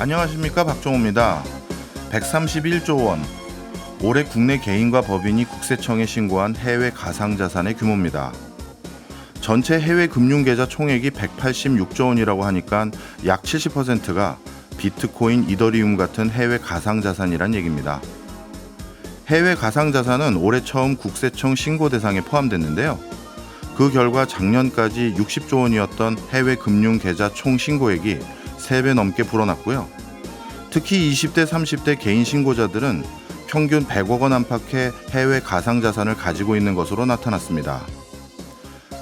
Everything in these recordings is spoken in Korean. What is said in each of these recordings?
안녕하십니까, 박종호입니다. 131조 원, 올해 국내 개인과 법인이 국세청에 신고한 해외 가상자산의 규모입니다. 전체 해외 금융계좌 총액이 186조 원이라고 하니까 약 70%가 비트코인, 이더리움 같은 해외 가상자산이란 얘기입니다. 해외 가상자산은 올해 처음 국세청 신고 대상에 포함됐는데요. 그 결과 작년까지 60조 원이었던 해외 금융계좌 총 신고액이 3배 넘게 불어났고요. 특히 20대, 30대 개인 신고자들은 평균 100억 원 안팎의 해외 가상자산을 가지고 있는 것으로 나타났습니다.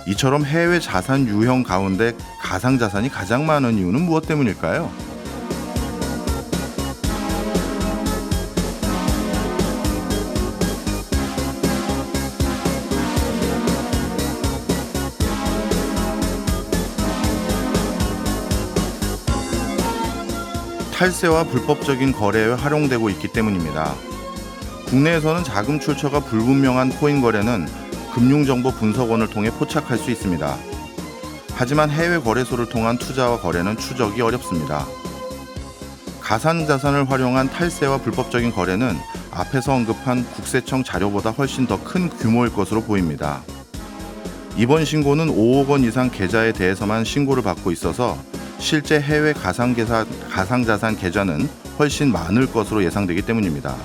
이처럼 해외 자산 유형 가운데 가상자산이 가장 많은 이유는 무엇 때문일까요? 탈세와 불법적인 거래에 활용되고 있기 때문입니다. 국내에서는 자금 출처가 불분명한 코인 거래는 금융정보분석원을 통해 포착할 수 있습니다. 하지만 해외 거래소를 통한 투자와 거래는 추적이 어렵습니다. 가상자산을 활용한 탈세와 불법적인 거래는 앞에서 언급한 국세청 자료보다 훨씬 더 큰 규모일 것으로 보입니다. 이번 신고는 5억 원 이상 계좌에 대해서만 신고를 받고 있어서 실제 해외 가상자산 계좌는 훨씬 많을 것으로 예상되기 때문입니다.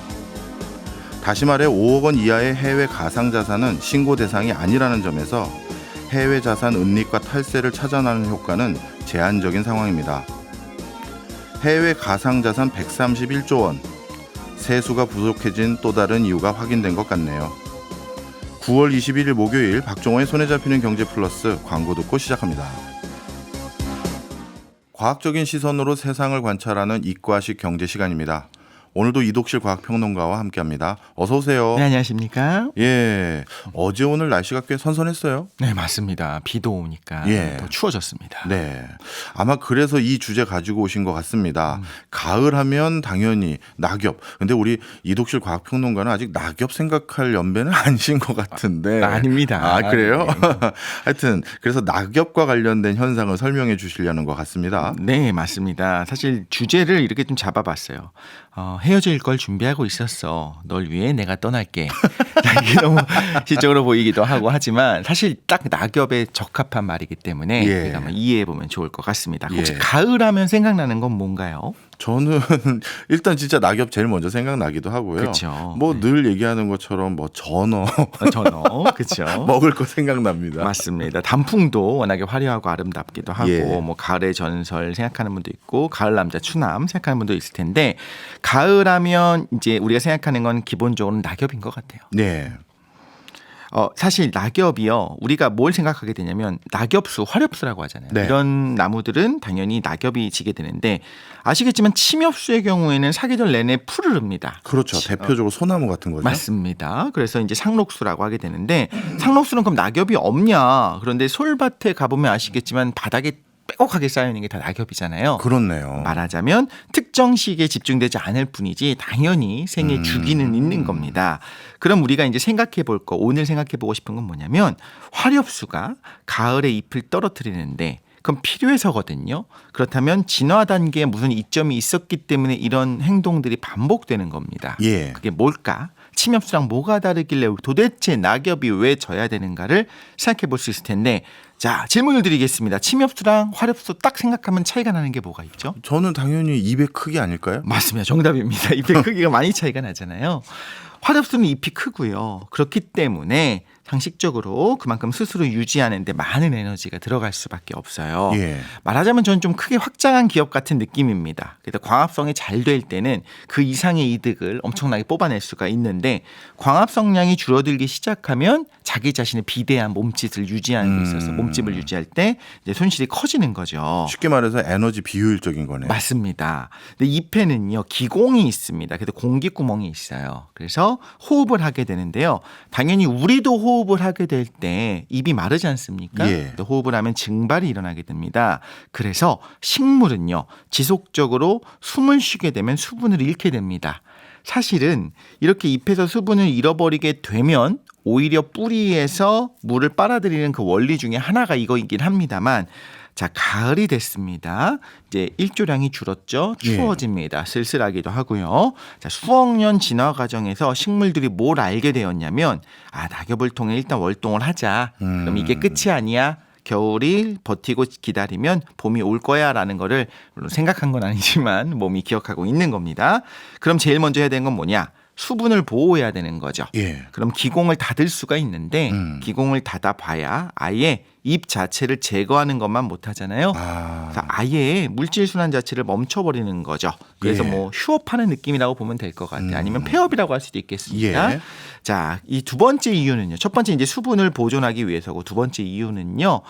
다시 말해 5억 원 이하의 해외 가상자산은 신고 대상이 아니라는 점에서 해외 자산 은닉과 탈세를 차단하는 효과는 제한적인 상황입니다. 해외 가상자산 131조 원, 세수가 부족해진 또 다른 이유가 확인된 것 같네요. 9월 21일 목요일 박종호의 손에 잡히는 경제 플러스 광고 듣고 시작합니다. 과학적인 시선으로 세상을 관찰하는 이과식 경제 시간입니다. 오늘도 이독실 과학평론가와 함께합니다. 어서 오세요. 네, 안녕하십니까? 예, 어제 오늘 날씨가 꽤 선선했어요. 네, 맞습니다. 비도 오니까 더 추워졌습니다. 네, 아마 그래서 이 주제 가지고 오신 것 같습니다. 가을하면 당연히 낙엽. 근데 우리 이독실 과학평론가는 아직 낙엽 생각할 연배는 아니신 것 같은데. 아닙니다. 아, 그래요? 네. 하여튼 그래서 낙엽과 관련된 현상을 설명해 주시려는 것 같습니다. 네, 맞습니다. 사실 주제를 이렇게 좀 잡아봤어요. 헤어질 걸 준비하고 있었어. 널 위해 내가 떠날게. 이게 너무 시적으로 보이기도 하고 하지만 사실 딱 낙엽에 적합한 말이기 때문에 우리가 한번 이해해보면 좋을 것 같습니다. 혹시 가을하면 생각나는 건 뭔가요? 저는 일단 진짜 낙엽 제일 먼저 생각나기도 하고요. 그렇죠. 뭐 늘 얘기하는 것처럼 뭐 전어, 그렇죠. 먹을 거 생각납니다. 맞습니다. 단풍도 워낙에 화려하고 아름답기도 하고 뭐 가을의 전설 생각하는 분도 있고 가을 남자 추남 생각하는 분도 있을 텐데 가을하면 이제 우리가 생각하는 건 기본적으로 낙엽인 것 같아요. 네. 사실 낙엽이요. 우리가 뭘 생각하게 되냐면 낙엽수, 화렵수라고 하잖아요. 네. 이런 나무들은 당연히 낙엽이 지게 되는데 아시겠지만 침엽수의 경우에는 사계절 내내 풀을 릅니다. 그렇죠. 대표적으로 소나무 같은 거죠. 맞습니다. 그래서 이제 상록수라고 하게 되는데 상록수는 그럼 낙엽이 없냐? 그런데 솔밭에 가보면 아시겠지만 바닥에 빼곡하게 쌓여있는 게 다 낙엽이잖아요. 그렇네요. 말하자면 특정 시기에 집중되지 않을 뿐이지 당연히 생애 주기는 있는 겁니다. 그럼 우리가 이제 생각해 볼 거, 오늘 생각해 보고 싶은 건 뭐냐면 화렵수가 가을에 잎을 떨어뜨리는데 그럼 필요해서거든요. 그렇다면 진화 단계에 무슨 이점이 있었기 때문에 이런 행동들이 반복되는 겁니다. 그게 뭘까? 침엽수랑 뭐가 다르길래 도대체 낙엽이 왜 져야 되는가를 생각해 볼 수 있을 텐데 자, 질문을 드리겠습니다. 침엽수랑 화렵수 딱 생각하면 차이가 나는 게 뭐가 있죠? 저는 당연히 잎의 크기 아닐까요? 맞습니다. 정답입니다. 잎의 크기가 많이 차이가 나잖아요. 화렵수는 잎이 크고요. 그렇기 때문에 상식적으로 그만큼 스스로 유지하는 데 많은 에너지가 들어갈 수밖에 없어요. 말하자면 저는 좀 크게 확장한 기업 같은 느낌입니다. 그래서 광합성이 잘 될 때는 그 이상의 이득을 엄청나게 뽑아낼 수가 있는데 광합성량이 줄어들기 시작하면 자기 자신의 비대한 몸짓을 유지하는 데 있어서 몸집을 유지할 때 이제 손실이 커지는 거죠. 쉽게 말해서 에너지 비효율적인 거네요. 맞습니다. 근데 잎에는요 기공이 있습니다. 그래서 공기구멍이 있어요. 그래서 호흡을 하게 되는데요. 당연히 우리도 호흡을 하게 될 때 입이 마르지 않습니까? 호흡을 하면 증발이 일어나게 됩니다. 그래서 식물은요 지속적으로 숨을 쉬게 되면 수분을 잃게 됩니다. 사실은 이렇게 잎에서 수분을 잃어버리게 되면 오히려 뿌리에서 물을 빨아들이는 그 원리 중에 하나가 이거이긴 합니다만 자, 가을이 됐습니다. 이제 일조량이 줄었죠. 추워집니다. 쓸쓸하기도 하고요. 자, 수억 년 진화 과정에서 식물들이 뭘 알게 되었냐면 낙엽을 통해 일단 월동을 하자. 그럼 이게 끝이 아니야. 겨울이 버티고 기다리면 봄이 올 거야라는 거를 물론 생각한 건 아니지만 몸이 기억하고 있는 겁니다. 그럼 제일 먼저 해야 되는 건 뭐냐? 수분을 보호해야 되는 거죠. 예. 그럼 기공을 닫을 수가 있는데 기공을 닫아봐야 아예 잎 자체를 제거하는 것만 못하잖아요. 그래서 아예 물질 순환 자체를 멈춰버리는 거죠. 그래서 예. 뭐 휴업하는 느낌이라고 보면 될 것 같아요. 아니면 폐업이라고 할 수도 있겠습니다. 예. 자, 이 두 번째 이유는요. 첫 번째 이제 수분을 보존하기 위해서고 두 번째 이유는요.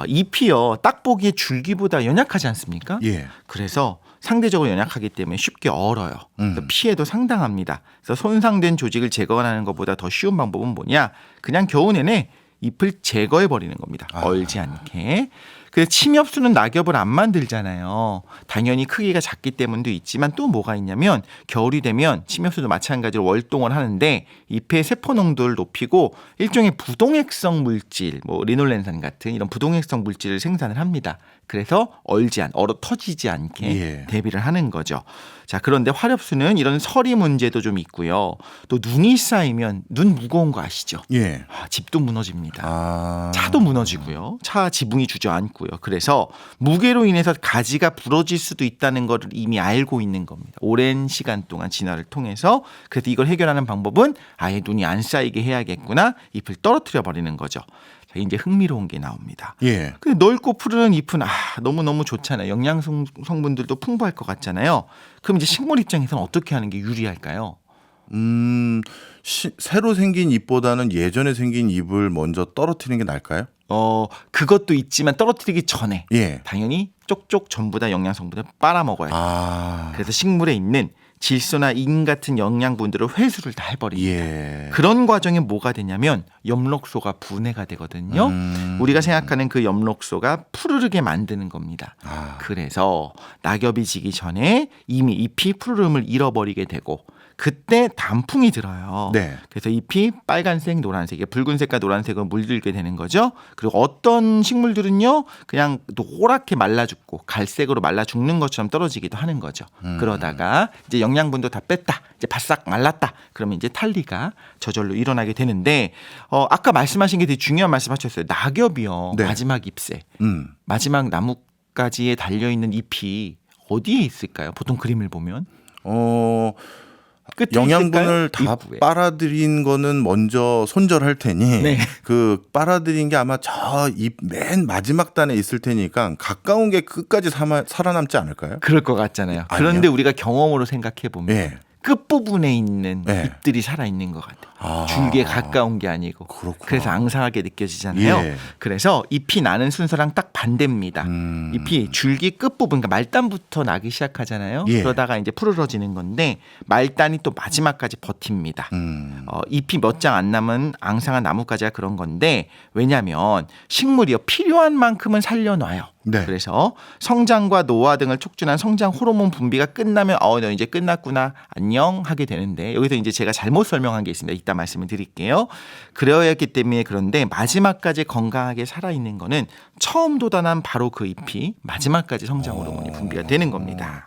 잎이요. 딱 보기에 줄기보다 연약하지 않습니까? 예. 그래서 상대적으로 연약하기 때문에 쉽게 얼어요. 그래서 피해도 상당합니다. 그래서 손상된 조직을 제거하는 것보다 더 쉬운 방법은 뭐냐? 그냥 겨우 내내 잎을 제거해 버리는 겁니다. 얼지 않게. 그래서 침엽수는 낙엽을 안 만들잖아요. 당연히 크기가 작기 때문도 있지만 또 뭐가 있냐면 겨울이 되면 침엽수도 마찬가지로 월동을 하는데 잎의 세포 농도를 높이고 일종의 부동액성 물질, 뭐 리놀렌산 같은 이런 부동액성 물질을 생산을 합니다. 그래서 얼어 터지지 않게 대비를 하는 거죠. 자, 그런데 화렵수는 이런 서리 문제도 좀 있고요. 또 눈이 쌓이면 눈 무거운 거 아시죠? 예. 집도 무너집니다. 차도 무너지고요. 차 지붕이 주저앉고요. 그래서 무게로 인해서 가지가 부러질 수도 있다는 걸 이미 알고 있는 겁니다. 오랜 시간 동안 진화를 통해서. 그래서 이걸 해결하는 방법은 아예 눈이 안 쌓이게 해야겠구나. 잎을 떨어뜨려 버리는 거죠. 자, 이제 흥미로운 게 나옵니다. 예. 근데 넓고 푸르른 잎은 너무너무 좋잖아요. 영양 성분들도 풍부할 것 같잖아요. 그럼 이제 식물 입장에서는 어떻게 하는 게 유리할까요? 새로 생긴 잎보다는 예전에 생긴 잎을 먼저 떨어뜨리는 게 나을까요? 그것도 있지만 떨어뜨리기 전에 예. 당연히 쪽쪽 전부 다 영양 성분을 빨아먹어야 돼요. 그래서 식물에 있는 질소나 인 같은 영양분들을 회수를 다 해버립니다. 예. 그런 과정에 뭐가 되냐면 엽록소가 분해가 되거든요. 우리가 생각하는 그 엽록소가 푸르르게 만드는 겁니다. 그래서 낙엽이 지기 전에 이미 잎이 푸르름을 잃어버리게 되고 그때 단풍이 들어요. 네. 그래서 잎이 빨간색, 노란색, 붉은색과 노란색으로 물들게 되는 거죠. 그리고 어떤 식물들은요, 그냥 노랗게 말라 죽고 갈색으로 말라 죽는 것처럼 떨어지기도 하는 거죠. 그러다가 이제 영양분도 다 뺐다, 이제 바싹 말랐다. 그러면 이제 탄리가 저절로 일어나게 되는데, 아까 말씀하신 게 되게 중요한 말씀하셨어요. 낙엽이요, 네. 마지막 잎새, 마지막 나뭇가지에 달려 있는 잎이 어디에 있을까요? 보통 그림을 보면. 영양분을 다 입구에. 빨아들인 거는 먼저 손절할 테니 네. 그 빨아들인 게 아마 저 잎 맨 마지막 단에 있을 테니까 가까운 게 끝까지 살아남지 않을까요? 그럴 것 같잖아요. 그런데 우리가 경험으로 생각해 보면 예. 끝부분에 있는 예. 잎들이 살아있는 것 같아요. 줄기에 가까운 게 아니고. 그렇구나. 그래서 앙상하게 느껴지잖아요. 예. 그래서 잎이 나는 순서랑 딱 반대입니다. 잎이 줄기 끝부분, 그러니까 말단부터 나기 시작하잖아요. 예. 그러다가 이제 푸르러지는 건데 말단이 또 마지막까지 버팁니다. 잎이 몇 장 안 남은 앙상한 나뭇가지가 그런 건데 왜냐하면 식물이요 필요한 만큼은 살려놔요. 네. 그래서 성장과 노화 등을 촉진한 성장 호르몬 분비가 끝나면 너 이제 끝났구나 안녕 하게 되는데 여기서 이제 제가 잘못 설명한 게 있습니다. 이따 말씀을 드릴게요. 그러했기 때문에 그런데 마지막까지 건강하게 살아있는 거는 처음 돋아난 바로 그 잎이 마지막까지 성장 호르몬이 분비가 되는 겁니다.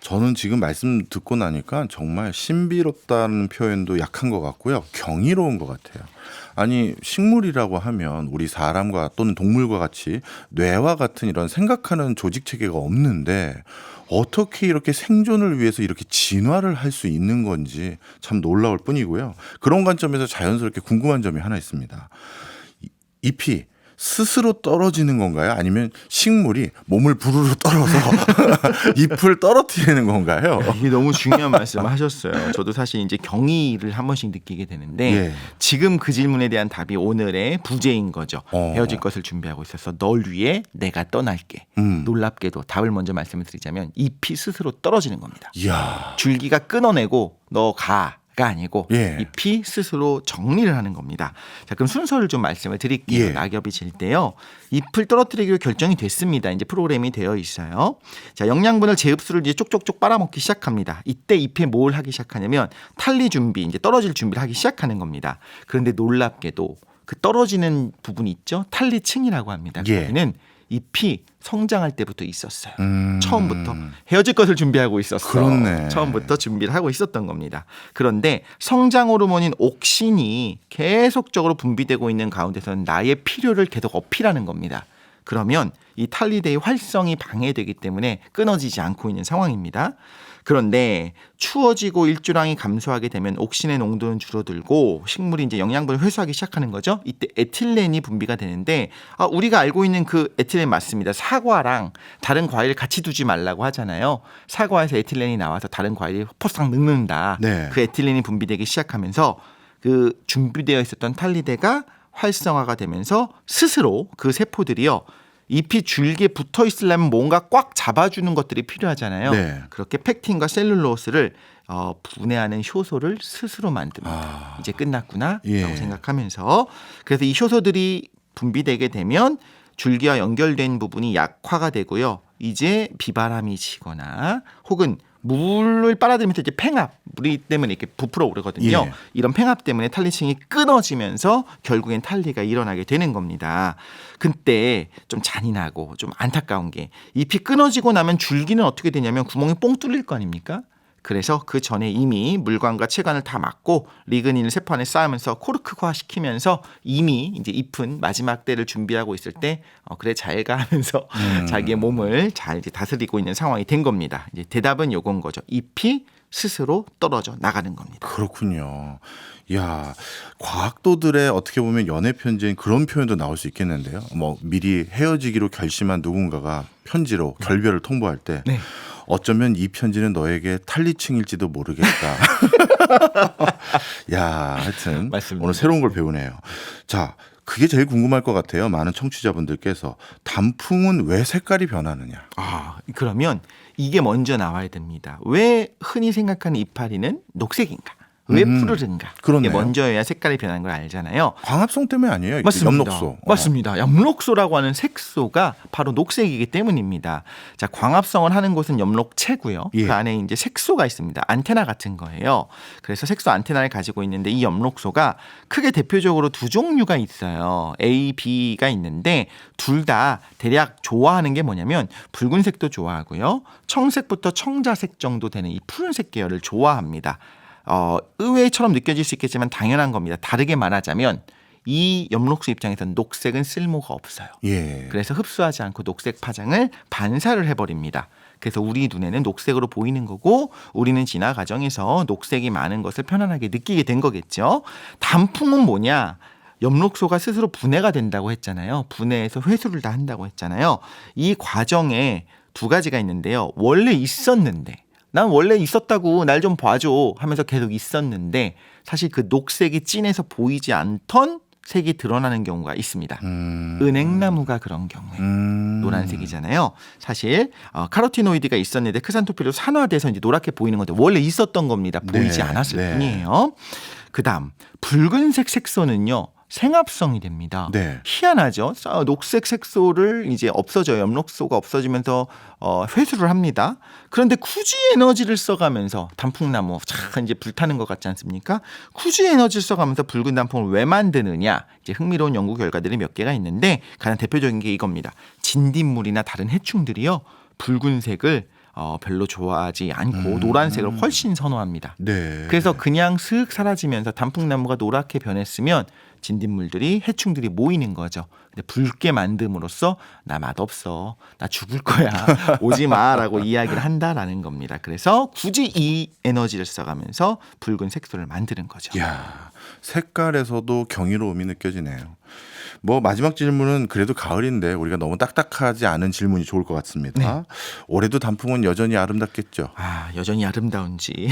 저는 지금 말씀 듣고 나니까 정말 신비롭다는 표현도 약한 것 같고요. 경이로운 것 같아요. 아니 식물이라고 하면 우리 사람과 또는 동물과 같이 뇌와 같은 이런 생각하는 조직 체계가 없는데 어떻게 이렇게 생존을 위해서 이렇게 진화를 할 수 있는 건지 참 놀라울 뿐이고요. 그런 관점에서 자연스럽게 궁금한 점이 하나 있습니다. 잎이 스스로 떨어지는 건가요? 아니면 식물이 몸을 부르르 떨어서 잎을 떨어뜨리는 건가요? 이게 너무 중요한 말씀을 하셨어요. 저도 사실 이제 경의를 한 번씩 느끼게 되는데 예. 지금 그 질문에 대한 답이 오늘의 부제인 거죠. 헤어질 것을 준비하고 있어서 널 위해 내가 떠날게. 놀랍게도 답을 먼저 말씀을 드리자면 잎이 스스로 떨어지는 겁니다. 이야. 줄기가 끊어내고 너 가. 가 아니고 예. 잎이 스스로 정리를 하는 겁니다. 자, 그럼 순서를 좀 말씀을 드릴게요. 예. 낙엽이 질 때요. 잎을 떨어뜨리기로 결정이 됐습니다. 이제 프로그램이 되어 있어요. 자, 영양분을 제 흡수를 이제 쪽쪽쪽 빨아먹기 시작합니다. 이때 잎에 뭘 하기 시작하냐면 탄리 준비, 이제 떨어질 준비를 하기 시작하는 겁니다. 그런데 놀랍게도 그 떨어지는 부분이 있죠. 탄리층이라고 합니다. 예. 거기는 잎이 성장할 때부터 있었어요. 처음부터 헤어질 것을 준비하고 있었어. 그렇네. 처음부터 준비를 하고 있었던 겁니다. 그런데 성장 호르몬인 옥신이 계속적으로 분비되고 있는 가운데서는 나의 필요를 계속 어필하는 겁니다. 그러면 이 탈리데의 활성이 방해되기 때문에 끊어지지 않고 있는 상황입니다. 그런데 추워지고 일조량이 감소하게 되면 옥신의 농도는 줄어들고 식물이 이제 영양분을 회수하기 시작하는 거죠. 이때 에틸렌이 분비가 되는데 우리가 알고 있는 그 에틸렌 맞습니다. 사과랑 다른 과일 같이 두지 말라고 하잖아요. 사과에서 에틸렌이 나와서 다른 과일이 포싹 늙는다. 네. 그 에틸렌이 분비되기 시작하면서 그 준비되어 있었던 탈리데가 활성화가 되면서 스스로 그 세포들이요. 잎이 줄기에 붙어 있으려면 뭔가 꽉 잡아주는 것들이 필요하잖아요. 네. 그렇게 펙틴과 셀룰로스를 분해하는 효소를 스스로 만듭니다. 이제 끝났구나 예. 라고 생각하면서 그래서 이 효소들이 분비되게 되면 줄기와 연결된 부분이 약화가 되고요. 이제 비바람이 치거나 혹은 물을 빨아들이면서 이제 팽압, 물이 때문에 이렇게 부풀어 오르거든요. 예. 이런 팽압 때문에 탈리층이 끊어지면서 결국엔 탈리가 일어나게 되는 겁니다. 그때 좀 잔인하고 좀 안타까운 게 잎이 끊어지고 나면 줄기는 어떻게 되냐면 구멍이 뽕 뚫릴 거 아닙니까? 그래서 그 전에 이미 물광과 체관을 다 막고 리그닌을 세포 안에 쌓으면서 코르크화 시키면서 이미 이제 잎은 마지막 때를 준비하고 있을 때 그래 잘 가 하면서 자기의 몸을 잘 이제 다스리고 있는 상황이 된 겁니다. 이제 대답은 요건 거죠. 잎이 스스로 떨어져 나가는 겁니다. 그렇군요. 야, 과학도들의 어떻게 보면 연애 편지엔 그런 표현도 나올 수 있겠는데요. 뭐 미리 헤어지기로 결심한 누군가가 편지로 결별을 통보할 때 네. 어쩌면 이 편지는 너에게 탈리층일지도 모르겠다. 야, 하여튼 맞습니다. 오늘 새로운 걸 배우네요. 자, 그게 제일 궁금할 것 같아요. 많은 청취자분들께서 단풍은 왜 색깔이 변하느냐. 그러면 이게 먼저 나와야 됩니다. 왜 흔히 생각하는 이파리는 녹색인가? 왜 푸르른가? 그렇네요. 이게 먼저여야 색깔이 변하는 걸 알잖아요. 광합성 때문에 아니에요? 맞습니다. 엽록소. 맞습니다. 엽록소라고 하는 색소가 바로 녹색이기 때문입니다. 자, 광합성을 하는 곳은 엽록체고요. 예. 그 안에 이제 색소가 있습니다. 안테나 같은 거예요. 그래서 색소 안테나를 가지고 있는데 이 엽록소가 크게 대표적으로 두 종류가 있어요. A, B가 있는데 둘 다 대략 좋아하는 게 뭐냐면 붉은색도 좋아하고요. 청색부터 청자색 정도 되는 이 푸른색 계열을 좋아합니다. 의외처럼 느껴질 수 있겠지만 당연한 겁니다. 다르게 말하자면 이 엽록소 입장에서는 녹색은 쓸모가 없어요. 예. 그래서 흡수하지 않고 녹색 파장을 반사를 해버립니다. 그래서 우리 눈에는 녹색으로 보이는 거고 우리는 진화 과정에서 녹색이 많은 것을 편안하게 느끼게 된 거겠죠. 단풍은 뭐냐? 엽록소가 스스로 분해가 된다고 했잖아요. 분해해서 회수를 다 한다고 했잖아요. 이 과정에 두 가지가 있는데요. 원래 있었는데 난 원래 있었다고 날 좀 봐줘 하면서 계속 있었는데 사실 그 녹색이 진해서 보이지 않던 색이 드러나는 경우가 있습니다. 은행나무가 그런 경우에 노란색이잖아요. 사실 카로티노이드가 있었는데 크산토필로 산화돼서 이제 노랗게 보이는 건데 원래 있었던 겁니다. 보이지 네, 않았을 네. 뿐이에요. 그다음 붉은색 색소는요. 생합성이 됩니다. 네. 희한하죠. 녹색 색소를 이제 없어져요. 엽록소가 없어지면서 회수를 합니다. 그런데 굳이 에너지를 써가면서 단풍나무 참 이제 불타는 것 같지 않습니까? 굳이 에너지를 써가면서 붉은 단풍을 왜 만드느냐? 이제 흥미로운 연구 결과들이 몇 개가 있는데 가장 대표적인 게 이겁니다. 진딧물이나 다른 해충들이요 붉은색을 별로 좋아하지 않고 노란색을 훨씬 선호합니다. 네. 그래서 그냥 슥 사라지면서 단풍나무가 노랗게 변했으면 진딧물들이 해충들이 모이는 거죠. 근데 붉게 만듦으로써 나 맛없어, 나 죽을 거야, 오지 마라고 이야기를 한다라는 겁니다. 그래서 굳이 이 에너지를 써가면서 붉은 색소를 만드는 거죠. 야, 색깔에서도 경이로움이 느껴지네요. 뭐 마지막 질문은 그래도 가을인데 우리가 너무 딱딱하지 않은 질문이 좋을 것 같습니다. 올해도 단풍은 여전히 아름답겠죠. 여전히 아름다운지.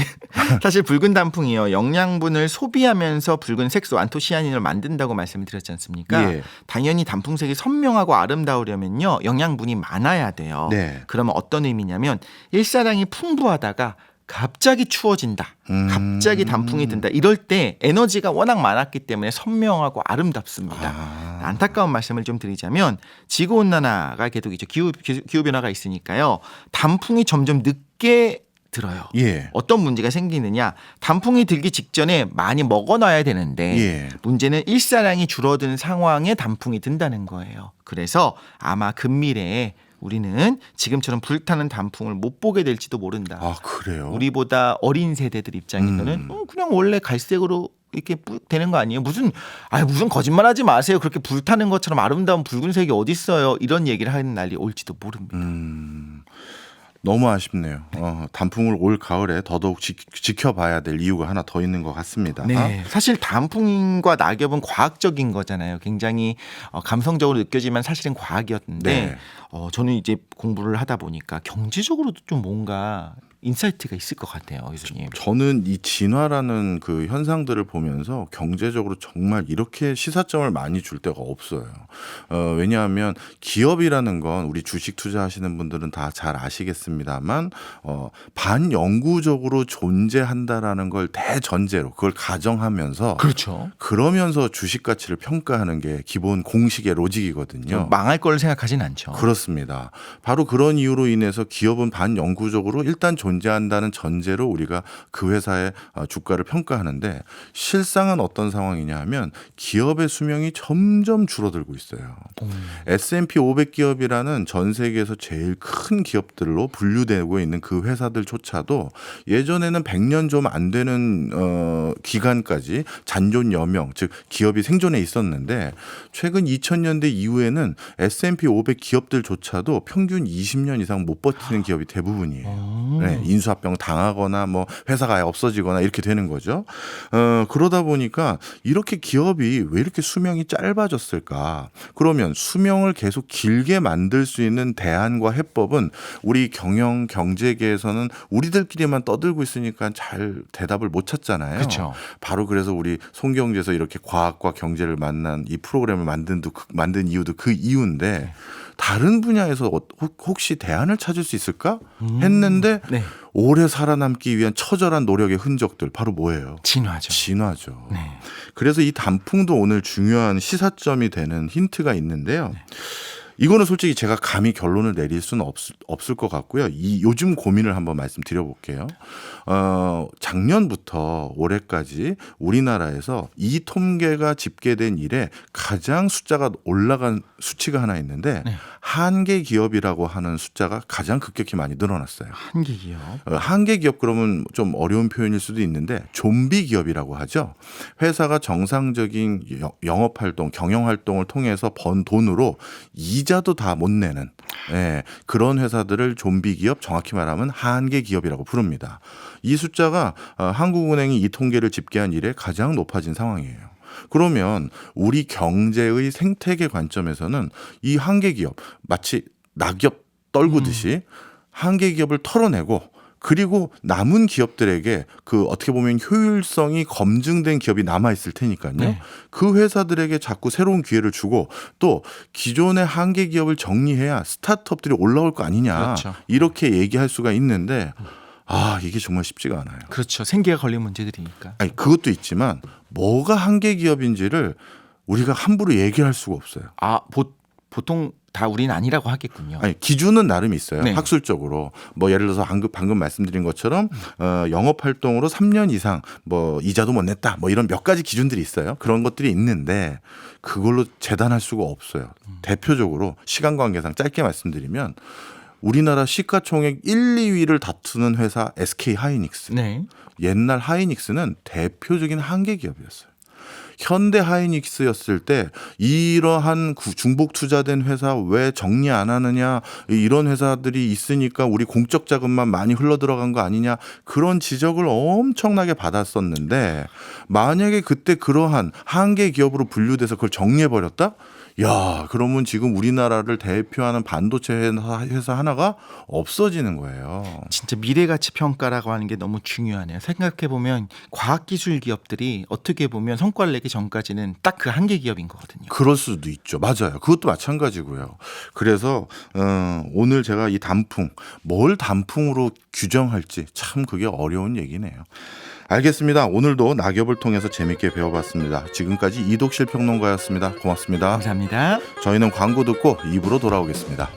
사실 붉은 단풍이요. 영양분을 소비하면서 붉은 색소 안토시아닌을 만든다고 말씀을 드렸지 않습니까? 예. 당연히 단풍색이 선명하고 아름다우려면요. 영양분이 많아야 돼요. 네. 그러면 어떤 의미냐면 일사량이 풍부하다가 갑자기 추워진다. 갑자기 단풍이 든다. 이럴 때 에너지가 워낙 많았기 때문에 선명하고 아름답습니다. 안타까운 말씀을 좀 드리자면 지구온난화가 계속 있죠. 기후변화가 있으니까요. 단풍이 점점 늦게 들어요. 예. 어떤 문제가 생기느냐? 단풍이 들기 직전에 많이 먹어놔야 되는데 예. 문제는 일사량이 줄어든 상황에 단풍이 든다는 거예요. 그래서 아마 근미래에 우리는 지금처럼 불타는 단풍을 못 보게 될지도 모른다. 아, 그래요? 우리보다 어린 세대들 입장에서는 그냥 원래 갈색으로 이렇게 되는 거 아니에요? 무슨 거짓말하지 마세요. 그렇게 불타는 것처럼 아름다운 붉은색이 어디 있어요? 이런 얘기를 하는 날이 올지도 모릅니다. 너무 아쉽네요. 단풍을 올 가을에 더더욱 지켜봐야 될 이유가 하나 더 있는 것 같습니다. 네, 사실 단풍과 낙엽은 과학적인 거잖아요. 굉장히 감성적으로 느껴지만 사실은 과학이었는데 네. 저는 이제 공부를 하다 보니까 경제적으로도 좀 뭔가 인사이트가 있을 것 같아요, 교수님. 저는 이 진화라는 그 현상들을 보면서 경제적으로 정말 이렇게 시사점을 많이 줄 데가 없어요. 왜냐하면 기업이라는 건 우리 주식 투자하시는 분들은 다 잘 아시겠습니다만 반영구적으로 존재한다라는 걸 대전제로 그걸 가정하면서 그렇죠. 그러면서 주식 가치를 평가하는 게 기본 공식의 로직이거든요. 망할 걸 생각하진 않죠. 그렇습니다. 바로 그런 이유로 인해서 기업은 반영구적으로 일단 존재한다는 전제로 우리가 그 회사의 주가를 평가하는데 실상은 어떤 상황이냐 하면 기업의 수명이 점점 줄어들고 있어요. S&P 500 기업이라는 전 세계에서 제일 큰 기업들로 분류되고 있는 그 회사들조차도 예전에는 100년 좀 안 되는 기간까지 잔존 여명, 즉 기업이 생존해 있었는데 최근 2000년대 이후에는 S&P 500 기업들조차도 평균 20년 이상 못 버티는 기업이 대부분이에요. 네, 인수합병 당하거나 뭐 회사가 아예 없어지거나 이렇게 되는 거죠. 그러다 보니까 이렇게 기업이 왜 이렇게 수명이 짧아졌을까? 그러면 수명을 계속 길게 만들 수 있는 대안과 해법은 우리 경제계에서는 우리들끼리만 떠들고 있으니까 잘 대답을 못 찾잖아요. 그렇죠. 바로 그래서 우리 송경제에서 이렇게 과학과 경제를 만난 이 프로그램을 만든 이유도 그 이유인데 다른 분야에서 혹시 대안을 찾을 수 있을까 했는데 네. 오래 살아남기 위한 처절한 노력의 흔적들 바로 뭐예요? 진화죠. 진화죠. 네. 그래서 이 단풍도 오늘 중요한 시사점이 되는 힌트가 있는데요. 이거는 솔직히 제가 감히 결론을 내릴 수는 없을 것 같고요. 이 요즘 고민을 한번 말씀드려볼게요. 작년부터 올해까지 우리나라에서 이 통계가 집계된 이래 가장 숫자가 올라간 수치가 하나 있는데 한계 기업이라고 하는 숫자가 가장 급격히 많이 늘어났어요. 한계 기업. 한계 기업 그러면 좀 어려운 표현일 수도 있는데 좀비 기업이라고 하죠. 회사가 정상적인 영업 활동, 경영 활동을 통해서 번 돈으로 이자도 다 못 내는 그런 회사들을 좀비 기업, 정확히 말하면 한계 기업이라고 부릅니다. 이 숫자가 한국은행이 이 통계를 집계한 이래 가장 높아진 상황이에요. 그러면 우리 경제의 생태계 관점에서는 이 한계 기업 마치 낙엽 떨구듯이 한계 기업을 털어내고 그리고 남은 기업들에게 그 어떻게 보면 효율성이 검증된 기업이 남아 있을 테니까요. 네. 그 회사들에게 자꾸 새로운 기회를 주고 또 기존의 한계 기업을 정리해야 스타트업들이 올라올 거 아니냐. 그렇죠. 이렇게 얘기할 수가 있는데 이게 정말 쉽지가 않아요. 그렇죠. 생계가 걸린 문제들이니까. 아니 그것도 있지만 뭐가 한계 기업인지를 우리가 함부로 얘기할 수가 없어요. 보통 다 우리는 아니라고 하겠군요. 아니 기준은 나름 있어요. 네. 학술적으로 뭐 예를 들어서 방금 말씀드린 것처럼 영업 활동으로 3년 이상 뭐 이자도 못 냈다 뭐 이런 몇 가지 기준들이 있어요. 그런 것들이 있는데 그걸로 재단할 수가 없어요. 대표적으로 시간 관계상 짧게 말씀드리면 우리나라 시가총액 1, 2위를 다투는 회사 SK 하이닉스. 네. 옛날 하이닉스는 대표적인 한계 기업이었어요. 현대 하이닉스였을 때 이러한 중복 투자된 회사 왜 정리 안 하느냐 이런 회사들이 있으니까 우리 공적 자금만 많이 흘러 들어간 거 아니냐 그런 지적을 엄청나게 받았었는데 만약에 그때 그러한 한계 기업으로 분류돼서 그걸 정리해 버렸다? 야, 그러면 지금 우리나라를 대표하는 반도체 회사 하나가 없어지는 거예요. 진짜 미래가치 평가라고 하는 게 너무 중요하네요. 생각해보면 과학기술 기업들이 어떻게 보면 성과를 내기 전까지는 딱 그 한계 기업인 거거든요. 그럴 수도 있죠. 맞아요. 그것도 마찬가지고요. 그래서 오늘 제가 이 단풍, 뭘 단풍으로 규정할지 참 그게 어려운 얘기네요. 알겠습니다. 오늘도 낙엽을 통해서 재밌게 배워봤습니다. 지금까지 이독실 평론가였습니다. 고맙습니다. 감사합니다. 저희는 광고 듣고 입으로 돌아오겠습니다.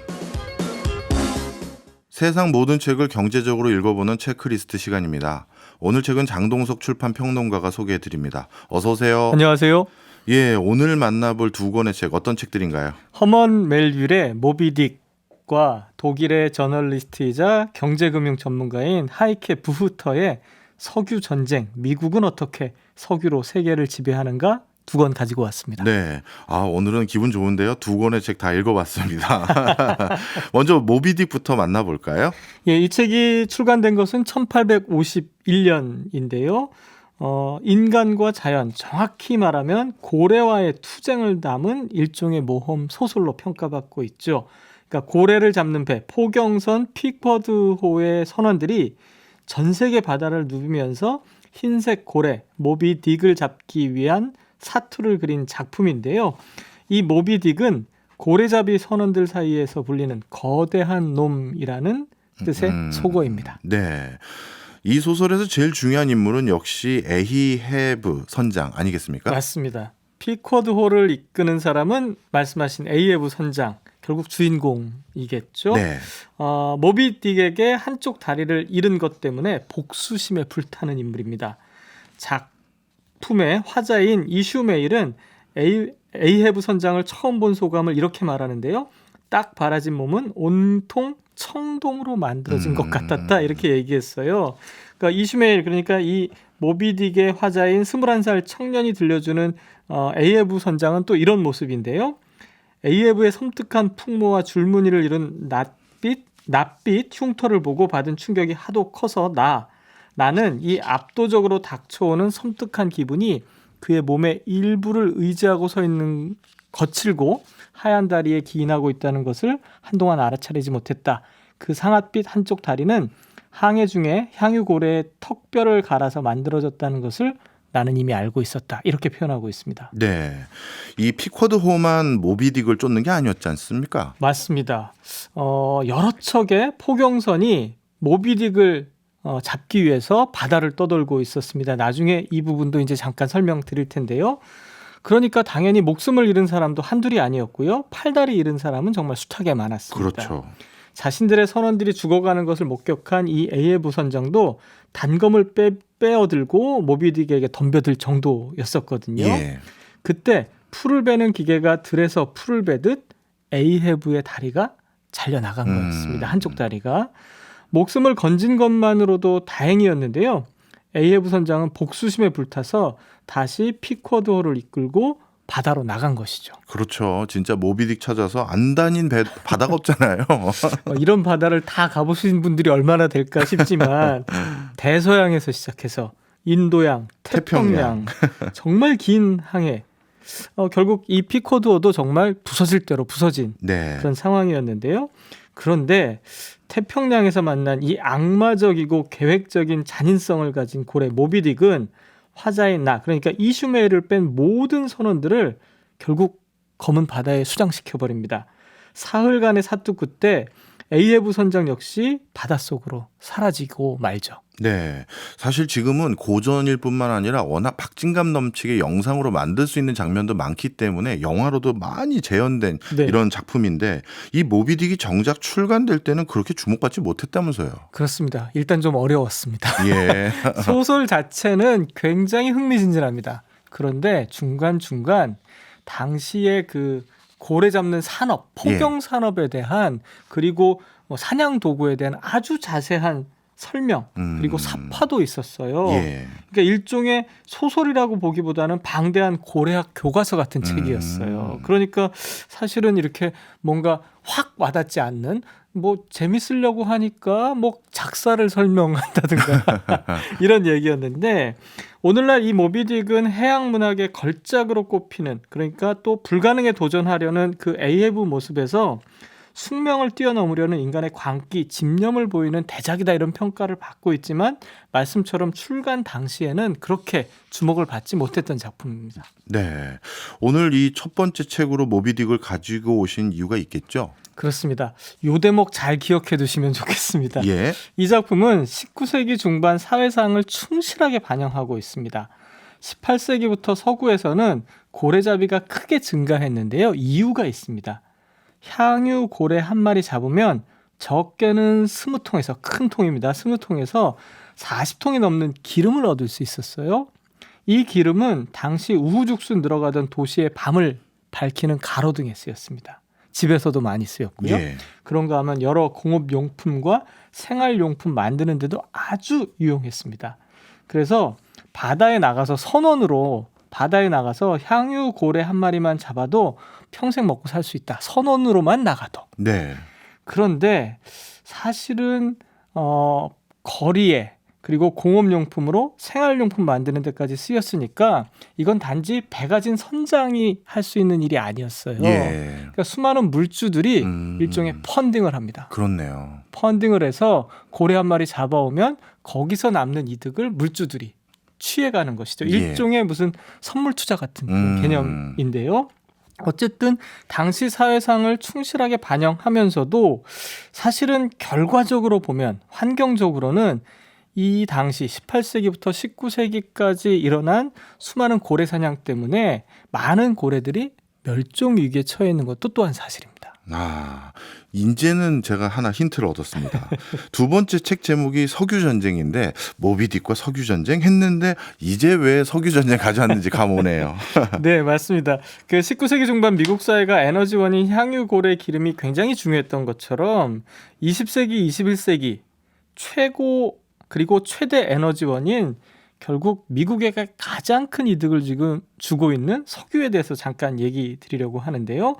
세상 모든 책을 경제적으로 읽어보는 체크리스트 시간입니다. 오늘 책은 장동석 출판 평론가가 소개해드립니다. 어서 오세요. 안녕하세요. 예, 오늘 만나볼 두 권의 책 어떤 책들인가요? 허먼 멜빌의 모비딕과 독일의 저널리스트이자 경제금융 전문가인 하이케 부흐터의 석유 전쟁, 미국은 어떻게 석유로 세계를 지배하는가 두 권 가지고 왔습니다. 네, 오늘은 기분 좋은데요. 두 권의 책 다 읽어봤습니다. 먼저 모비딕부터 만나볼까요? 예, 이 책이 출간된 것은 1851년인데요. 인간과 자연, 정확히 말하면 고래와의 투쟁을 담은 일종의 모험 소설로 평가받고 있죠. 그러니까 고래를 잡는 배, 포경선 피쿼드호의 선원들이 전 세계 바다를 누비면서 흰색 고래, 모비딕을 잡기 위한 사투를 그린 작품인데요. 이 모비딕은 고래잡이 선원들 사이에서 불리는 거대한 놈이라는 뜻의 속어입니다. 네. 이 소설에서 제일 중요한 인물은 역시 에히헤브 선장 아니겠습니까? 맞습니다. 피쿼드호를 이끄는 사람은 말씀하신 에이헤브 선장, 결국 주인공이겠죠. 네. 모비딕에게 한쪽 다리를 잃은 것 때문에 복수심에 불타는 인물입니다. 작품의 화자인 이슈메일은 에이헤브 선장을 처음 본 소감을 이렇게 말하는데요. 딱 바라진 몸은 온통 청동으로 만들어진 것 같았다 이렇게 얘기했어요. 그러니까 이슈메일, 그러니까 이 모비딕의 화자인 21살 청년이 들려주는 에이헤브 선장은 또 이런 모습인데요. 에이헤브의 섬뜩한 풍모와 줄무늬를 이룬 낯빛 흉터를 보고 받은 충격이 하도 커서 나는 이 압도적으로 닥쳐오는 섬뜩한 기분이 그의 몸의 일부를 의지하고 서 있는 거칠고 하얀 다리에 기인하고 있다는 것을 한동안 알아차리지 못했다. 그 상아빛 한쪽 다리는 항해 중에 향유고래의 턱뼈를 갈아서 만들어졌다는 것을 나는 이미 알고 있었다. 이렇게 표현하고 있습니다. 네. 이 피쿼드호만 모비딕을 쫓는 게 아니었지 않습니까? 맞습니다. 여러 척의 포경선이 모비딕을 잡기 위해서 바다를 떠돌고 있었습니다. 나중에 이 부분도 이제 잠깐 설명드릴 텐데요. 그러니까 당연히 목숨을 잃은 사람도 한둘이 아니었고요. 팔다리 잃은 사람은 정말 숫하게 많았습니다. 그렇죠. 자신들의 선원들이 죽어가는 것을 목격한 이 에이헤브 선장도 단검을 빼어들고 모비딕에게 덤벼들 정도였었거든요. 예. 그때 풀을 베는 기계가 들에서 풀을 베듯 에이헤브의 다리가 잘려나간 거였습니다. 한쪽 다리가. 목숨을 건진 것만으로도 다행이었는데요. 에이헤브 선장은 복수심에 불타서 다시 피쿼드호를 이끌고 바다로 나간 것이죠. 그렇죠. 진짜 모비딕 찾아서 안 다닌 바다가 없잖아요. 이런 바다를 다 가보신 분들이 얼마나 될까 싶지만 대서양에서 시작해서 인도양, 태평양 정말 긴 항해. 결국 이 피쿼드호도 정말 부서질 대로 부서진 네. 그런 상황이었는데요. 그런데 태평양에서 만난 이 악마적이고 계획적인 잔인성을 가진 고래 모비딕은 화자인 그러니까 이슈메일을 뺀 모든 선원들을 결국 검은 바다에 수장시켜 버립니다. 사흘간의 사투 끝에 에이헤브 선장 역시 바닷속으로 사라지고 말죠. 네. 사실 지금은 고전일 뿐만 아니라 워낙 박진감 넘치게 영상으로 만들 수 있는 장면도 많기 때문에 영화로도 많이 재현된 네. 이런 작품인데 이 모비딕이 정작 출간될 때는 그렇게 주목받지 못했다면서요. 그렇습니다. 일단 좀 어려웠습니다. 예. 소설 자체는 굉장히 흥미진진합니다. 그런데 중간중간 당시의 그 고래 잡는 산업, 포경 산업에 대한 그리고 사냥 도구에 대한 아주 자세한 설명 그리고 사파도 있었어요. 예. 그러니까 일종의 소설이라고 보기보다는 방대한 고래학 교과서 같은 책이었어요. 그러니까 사실은 이렇게 뭔가 확 와닿지 않는 뭐 재밌으려고 하니까 뭐 작사를 설명한다든가 이런 얘기였는데 오늘날 이 모비딕은 해양 문학의 걸작으로 꼽히는 그러니까 또 불가능에 도전하려는 그 에이헤브 모습에서 숙명을 뛰어넘으려는 인간의 광기, 집념을 보이는 대작이다 이런 평가를 받고 있지만 말씀처럼 출간 당시에는 그렇게 주목을 받지 못했던 작품입니다. 네. 오늘 이 첫 번째 책으로 모비딕을 가지고 오신 이유가 있겠죠? 그렇습니다. 요 대목 잘 기억해 두시면 좋겠습니다. 예. 이 작품은 19세기 중반 사회상을 충실하게 반영하고 있습니다. 18세기부터 서구에서는 고래잡이가 크게 증가했는데요. 이유가 있습니다. 향유 고래 한 마리 잡으면 적게는 20통에서 큰 통입니다. 20통에서 40통이 넘는 기름을 얻을 수 있었어요. 이 기름은 당시 우후죽순 늘어가던 도시의 밤을 밝히는 가로등에 쓰였습니다. 집에서도 많이 쓰였고요. 예. 그런가 하면 여러 공업용품과 생활용품 만드는 데도 아주 유용했습니다. 그래서 바다에 나가서 선원으로 바다에 나가서 향유고래 한 마리만 잡아도 평생 먹고 살 수 있다. 선원으로만 나가도. 네. 그런데 사실은 거리에 그리고 공업용품으로 생활용품 만드는 데까지 쓰였으니까 이건 단지 배가 진 선장이 할 수 있는 일이 아니었어요. 예. 그러니까 수많은 물주들이 일종의 펀딩을 합니다. 그렇네요. 펀딩을 해서 고래 한 마리 잡아오면 거기서 남는 이득을 물주들이 취해가는 것이죠. 예. 일종의 무슨 선물 투자 같은 그런 개념인데요. 어쨌든 당시 사회상을 충실하게 반영하면서도 사실은 결과적으로 보면 환경적으로는 이 당시 18세기부터 19세기까지 일어난 수많은 고래 사냥 때문에 많은 고래들이 멸종 위기에 처해 있는 것도 또한 사실입니다. 아, 이제는 제가 하나 힌트를 얻었습니다. 두 번째 책 제목이 석유전쟁인데 모비딕과 석유전쟁 했는데 이제 왜 석유전쟁 가져왔는지 감 오네요. 네, 맞습니다. 그 19세기 중반 미국 사회가 에너지원인 향유고래 기름이 굉장히 중요했던 것처럼 20세기, 21세기 최고 그리고 최대 에너지원인 결국 미국에게 가장 큰 이득을 지금 주고 있는 석유에 대해서 잠깐 얘기 드리려고 하는데요.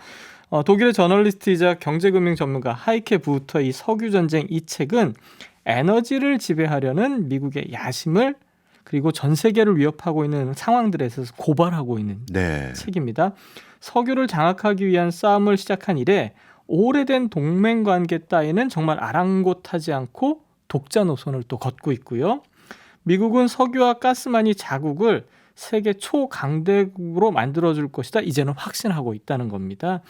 독일의 저널리스트이자 경제금융 전문가 하이케 부터의 이 석유전쟁 이 책은 에너지를 지배하려는 미국의 야심을 그리고 전 세계를 위협하고 있는 상황들에 있어서 고발하고 있는 네. 책입니다. 석유를 장악하기 위한 싸움을 시작한 이래 오래된 동맹관계 따위는 정말 아랑곳하지 않고 독자 노선을 또 걷고 있고요. 미국은 석유와 가스만이 자국을 세계 초강대국으로 만들어줄 것이다. 이제는 확신하고 있다는 겁니다.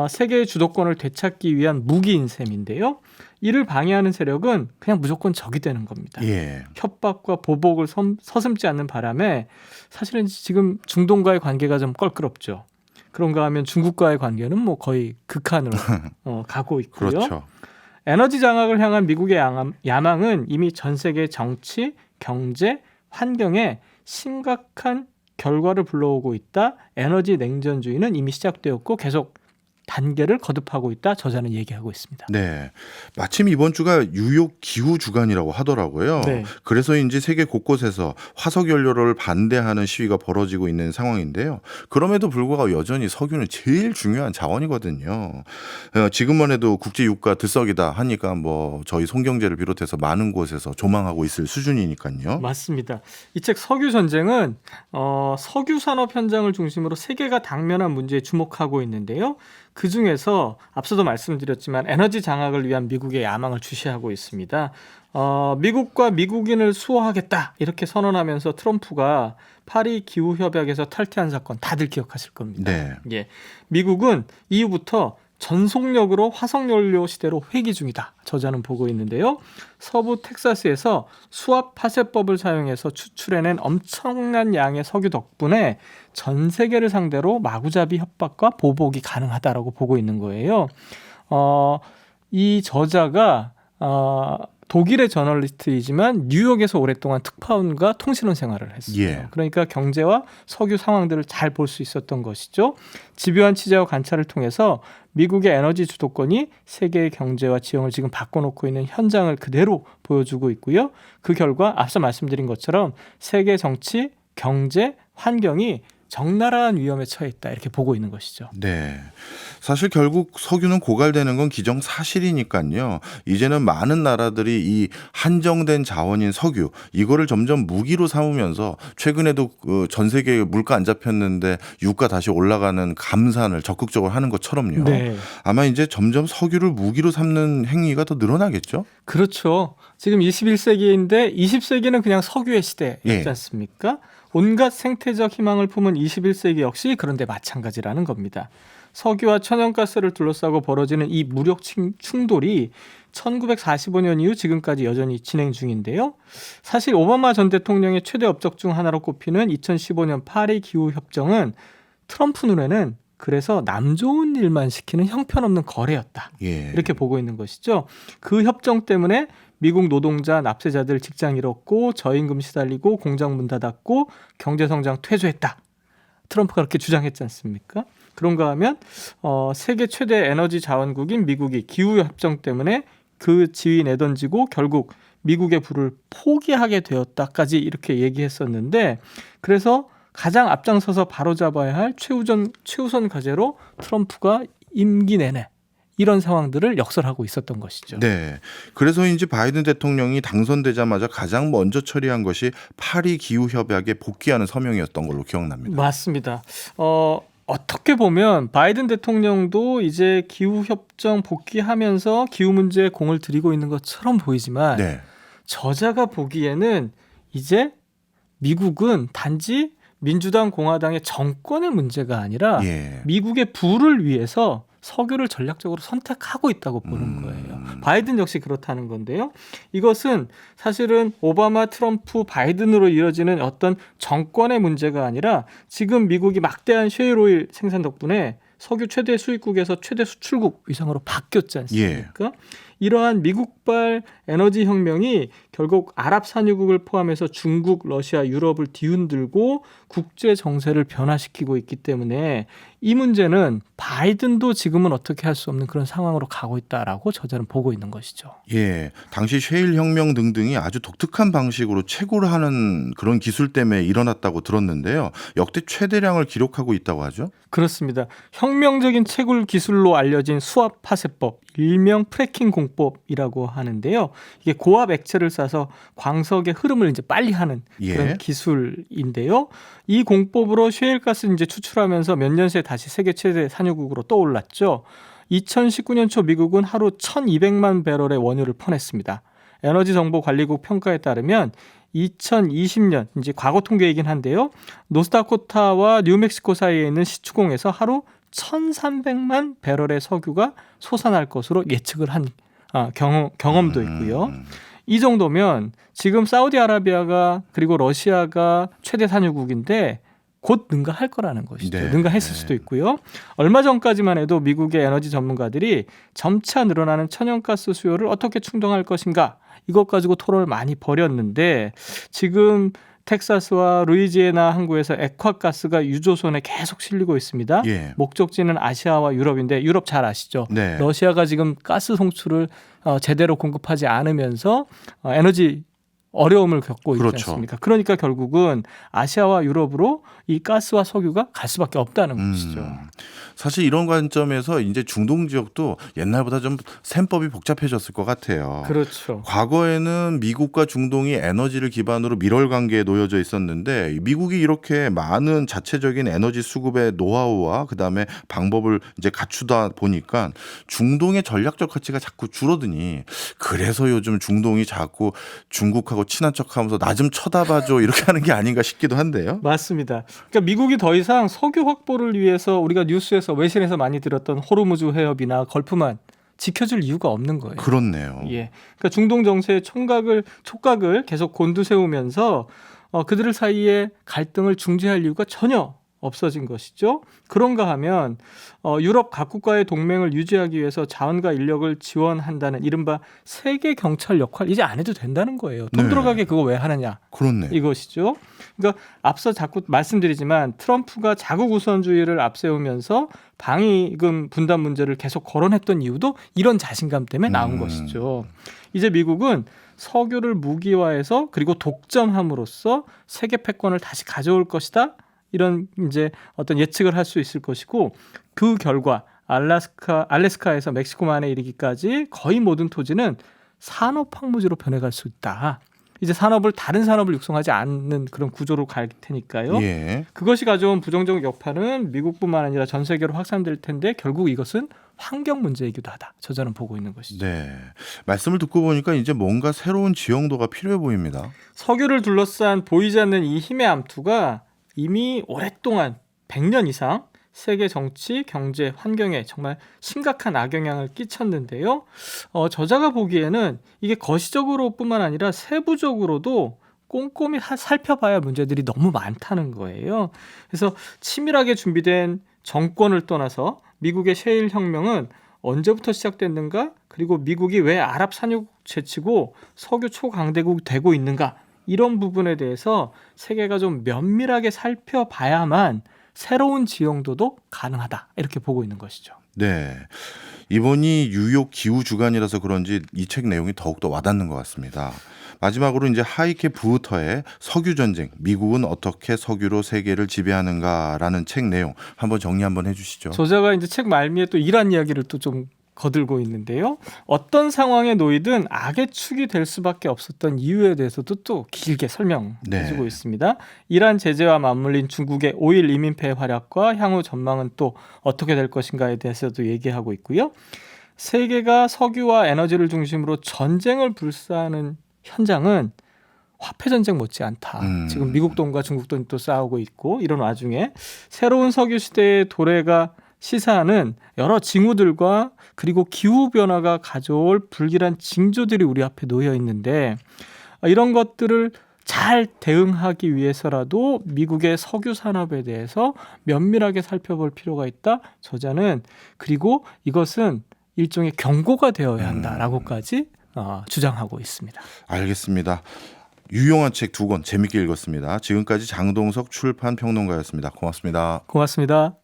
세계의 주도권을 되찾기 위한 무기인 셈인데요. 이를 방해하는 세력은 그냥 무조건 적이 되는 겁니다. 예. 협박과 보복을 서슴지 않는 바람에 사실은 지금 중동과의 관계가 좀 껄끄럽죠. 그런가 하면 중국과의 관계는 뭐 거의 극한으로 가고 있고요. 그렇죠. 에너지 장악을 향한 미국의 야망은 이미 전 세계 정치, 경제, 환경에 심각한 결과를 불러오고 있다. 에너지 냉전주의는 이미 시작되었고 계속 단계를 거듭하고 있다. 저자는 얘기하고 있습니다. 네. 마침 이번 주가 뉴욕 기후 주간이라고 하더라고요. 네. 그래서인지 세계 곳곳에서 화석 연료를 반대하는 시위가 벌어지고 있는 상황인데요. 그럼에도 불구하고 여전히 석유는 제일 중요한 자원이거든요. 지금만 해도 국제 유가 들썩이다 하니까 뭐 저희 송경제를 비롯해서 많은 곳에서 조망하고 있을 수준이니까요. 맞습니다. 이 책 석유 전쟁은 석유 산업 현장을 중심으로 세계가 당면한 문제에 주목하고 있는데요. 그 중에서 앞서도 말씀드렸지만 에너지 장악을 위한 미국의 야망을 주시하고 있습니다. 미국과 미국인을 수호하겠다 이렇게 선언하면서 트럼프가 파리 기후협약에서 탈퇴한 사건 다들 기억하실 겁니다. 네. 예, 미국은 이후부터 전속력으로 화석연료 시대로 회귀 중이다. 저자는 보고 있는데요. 서부 텍사스에서 수압 파쇄법을 사용해서 추출해낸 엄청난 양의 석유 덕분에 전 세계를 상대로 마구잡이 협박과 보복이 가능하다라고 보고 있는 거예요. 이 저자가 독일의 저널리스트이지만 뉴욕에서 오랫동안 특파원과 통신원 생활을 했어요. 예. 그러니까 경제와 석유 상황들을 잘 볼 수 있었던 것이죠. 집요한 취재와 관찰을 통해서 미국의 에너지 주도권이 세계의 경제와 지형을 지금 바꿔놓고 있는 현장을 그대로 보여주고 있고요. 그 결과 앞서 말씀드린 것처럼 세계 정치, 경제, 환경이 적나라한 위험에 처해 있다 이렇게 보고 있는 것이죠. 네. 사실 결국 석유는 고갈되는 건 기정사실이니까요. 이제는 많은 나라들이 이 한정된 자원인 석유 이거를 점점 무기로 삼으면서 최근에도 전 세계 물가 안 잡혔는데 유가 다시 올라가는 감산을 적극적으로 하는 것처럼요. 네. 아마 이제 점점 석유를 무기로 삼는 행위가 더 늘어나겠죠. 그렇죠. 지금 21세기인데 20세기는 그냥 석유의 시대였지 예. 않습니까? 온갖 생태적 희망을 품은 21세기 역시 그런데 마찬가지라는 겁니다. 석유와 천연가스를 둘러싸고 벌어지는 이 무력 충돌이 1945년 이후 지금까지 여전히 진행 중인데요. 사실 오바마 전 대통령의 최대 업적 중 하나로 꼽히는 2015년 파리 기후협정은 트럼프 눈에는 그래서 남 좋은 일만 시키는 형편없는 거래였다. 예. 이렇게 보고 있는 것이죠. 그 협정 때문에 미국 노동자, 납세자들 직장 잃었고 저임금 시달리고 공장 문 닫았고 경제성장 퇴소했다. 트럼프가 그렇게 주장했지 않습니까? 그런가 하면 세계 최대 에너지 자원국인 미국이 기후협정 때문에 그 지위 내던지고 결국 미국의 부를 포기하게 되었다까지 이렇게 얘기했었는데 그래서 가장 앞장서서 바로잡아야 할 최우선 과제로 트럼프가 임기 내내 이런 상황들을 역설하고 있었던 것이죠. 네. 그래서인지 바이든 대통령이 당선되자마자 가장 먼저 처리한 것이 파리 기후 협약에 복귀하는 서명이었던 걸로 기억납니다. 맞습니다. 어떻게 보면 바이든 대통령도 이제 기후협정 복귀하면서 기후 문제에 공을 들이고 있는 것처럼 보이지만 네. 저자가 보기에는 이제 미국은 단지 민주당 공화당의 정권의 문제가 아니라 예. 미국의 부를 위해서 석유를 전략적으로 선택하고 있다고 보는 거예요. 바이든 역시 그렇다는 건데요. 이것은 사실은 오바마, 트럼프, 바이든으로 이어지는 어떤 정권의 문제가 아니라 지금 미국이 막대한 셰일 오일 생산 덕분에 석유 최대 수입국에서 최대 수출국 위상으로 바뀌었지 않습니까? 이러한 미국발 에너지 혁명이 결국 아랍 산유국을 포함해서 중국, 러시아, 유럽을 뒤흔들고 국제 정세를 변화시키고 있기 때문에 이 문제는 바이든도 지금은 어떻게 할 수 없는 그런 상황으로 가고 있다라고 저자는 보고 있는 것이죠. 예, 당시 셰일 혁명 등등이 아주 독특한 방식으로 채굴을 하는 그런 기술 때문에 일어났다고 들었는데요. 역대 최대량을 기록하고 있다고 하죠? 그렇습니다. 혁명적인 채굴 기술로 알려진 수압 파쇄법, 일명 프래킹 공법이라고 하는데요. 이게 고압 액체를 쏴서 광석의 흐름을 이제 빨리 하는 그런 예. 기술인데요. 이 공법으로 셰일가스 이제 추출하면서 몇 년 새에 다시 세계 최대 산유국으로 떠올랐죠. 2019년 초 미국은 하루 1,200만 배럴의 원유를 퍼냈습니다. 에너지정보관리국 평가에 따르면 2020년 이제 과거 통계이긴 한데요. 노스다코타와 뉴멕시코 사이에 있는 시추공에서 하루 1,300만 배럴의 석유가 솟아날 것으로 예측을 한 경험도 있고요. 이 정도면 지금 사우디아라비아가 그리고 러시아가 최대 산유국인데 곧 능가할 거라는 것이죠. 네. 능가했을 수도 있고요. 얼마 전까지만 해도 미국의 에너지 전문가들이 점차 늘어나는 천연가스 수요를 어떻게 충당할 것인가 이것 가지고 토론을 많이 벌였는데 지금 텍사스와 루이지애나 항구에서 액화가스가 유조선에 계속 실리고 있습니다. 예. 목적지는 아시아와 유럽인데 유럽 잘 아시죠? 네. 러시아가 지금 가스 송출을 제대로 공급하지 않으면서 에너지 어려움을 겪고 있지 그렇죠. 않습니까? 그러니까 결국은 아시아와 유럽으로 이 가스와 석유가 갈 수밖에 없다는 것이죠. 사실 이런 관점에서 이제 중동 지역도 옛날보다 좀 셈법이 복잡해졌을 것 같아요. 그렇죠. 과거에는 미국과 중동이 에너지를 기반으로 밀월 관계에 놓여져 있었는데 미국이 이렇게 많은 자체적인 에너지 수급의 노하우와 그다음에 방법을 이제 갖추다 보니까 중동의 전략적 가치가 자꾸 줄어드니 그래서 요즘 중동이 자꾸 중국하고 친한 척하면서 나 좀 쳐다봐줘 이렇게 하는 게 아닌가 싶기도 한데요. 맞습니다. 그러니까 미국이 더 이상 석유 확보를 위해서 우리가 뉴스에서 외신에서 많이 들었던 호르무즈 해협이나 걸프만 지켜줄 이유가 없는 거예요. 그렇네요. 예. 그러니까 중동 정세의 촉각을 계속 곤두세우면서 그들 사이의 갈등을 중재할 이유가 전혀 없어진 것이죠. 그런가 하면 유럽 각국과의 동맹을 유지하기 위해서 자원과 인력을 지원한다는 이른바 세계 경찰 역할 이제 안 해도 된다는 거예요. 돈 네. 들어가게 그거 왜 하느냐. 그렇네. 이것이죠. 그러니까 앞서 자꾸 말씀드리지만 트럼프가 자국 우선주의를 앞세우면서 방위금 분담 문제를 계속 거론했던 이유도 이런 자신감 때문에 나온 것이죠. 이제 미국은 석유를 무기화해서 그리고 독점함으로써 세계 패권을 다시 가져올 것이다. 이런 이제 어떤 예측을 할 수 있을 것이고 그 결과 알래스카에서 멕시코만에 이르기까지 거의 모든 토지는 산업 황무지로 변해갈 수 있다. 이제 다른 산업을 육성하지 않는 그런 구조로 갈 테니까요. 예. 그것이 가져온 부정적 여파는 미국뿐만 아니라 전 세계로 확산될 텐데 결국 이것은 환경 문제이기도 하다. 저자는 보고 있는 것이죠. 네. 말씀을 듣고 보니까 이제 뭔가 새로운 지형도가 필요해 보입니다. 석유를 둘러싼 보이지 않는 이 힘의 암투가 이미 오랫동안 100년 이상 세계 정치, 경제, 환경에 정말 심각한 악영향을 끼쳤는데요. 저자가 보기에는 이게 거시적으로뿐만 아니라 세부적으로도 꼼꼼히 살펴봐야 문제들이 너무 많다는 거예요. 그래서 치밀하게 준비된 정권을 떠나서 미국의 셰일 혁명은 언제부터 시작됐는가? 그리고 미국이 왜 아랍 산유국 제치고 석유 초강대국이 되고 있는가? 이런 부분에 대해서 세계가 좀 면밀하게 살펴봐야만 새로운 지형도도 가능하다. 이렇게 보고 있는 것이죠. 네. 이번이 뉴욕 기후 주간이라서 그런지 이 책 내용이 더욱더 와닿는 것 같습니다. 마지막으로 이제 하이케 부흐터의 석유 전쟁, 미국은 어떻게 석유로 세계를 지배하는가라는 책 내용 한번 정리 한번 해주시죠. 저자가 이제 책 말미에 또 이란 이야기를 또 좀 거들고 있는데요. 어떤 상황에 놓이든 악의 축이 될 수밖에 없었던 이유에 대해서도 또 길게 설명해주고 네. 있습니다. 이란 제재와 맞물린 중국의 5.1 이민폐의 활약과 향후 전망은 또 어떻게 될 것인가에 대해서도 얘기하고 있고요. 세계가 석유와 에너지를 중심으로 전쟁을 불사하는 현장은 화폐 전쟁 못지않다. 지금 미국 돈과 중국 돈이 또 싸우고 있고 이런 와중에 새로운 석유 시대의 도래가 시사하는 여러 징후들과 그리고 기후 변화가 가져올 불길한 징조들이 우리 앞에 놓여 있는데 이런 것들을 잘 대응하기 위해서라도 미국의 석유 산업에 대해서 면밀하게 살펴볼 필요가 있다. 저자는 그리고 이것은 일종의 경고가 되어야 한다라고까지 주장하고 있습니다. 알겠습니다. 유용한 책 2권 재밌게 읽었습니다. 지금까지 장동석 출판 평론가였습니다. 고맙습니다. 고맙습니다.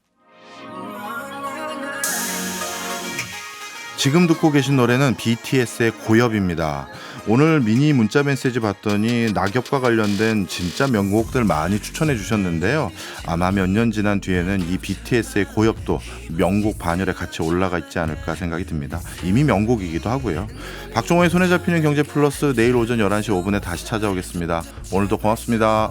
지금 듣고 계신 노래는 BTS의 고엽입니다. 오늘 미니 문자 메시지 봤더니 낙엽과 관련된 진짜 명곡들 많이 추천해 주셨는데요. 아마 몇 년 지난 뒤에는 이 BTS의 고엽도 명곡 반열에 같이 올라가 있지 않을까 생각이 듭니다. 이미 명곡이기도 하고요. 박종호의 손에 잡히는 경제 플러스 내일 오전 11시 5분에 다시 찾아오겠습니다. 오늘도 고맙습니다.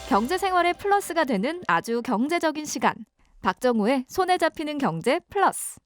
경제 생활의 플러스가 되는 아주 경제적인 시간. 박정우의 손에 잡히는 경제 플러스.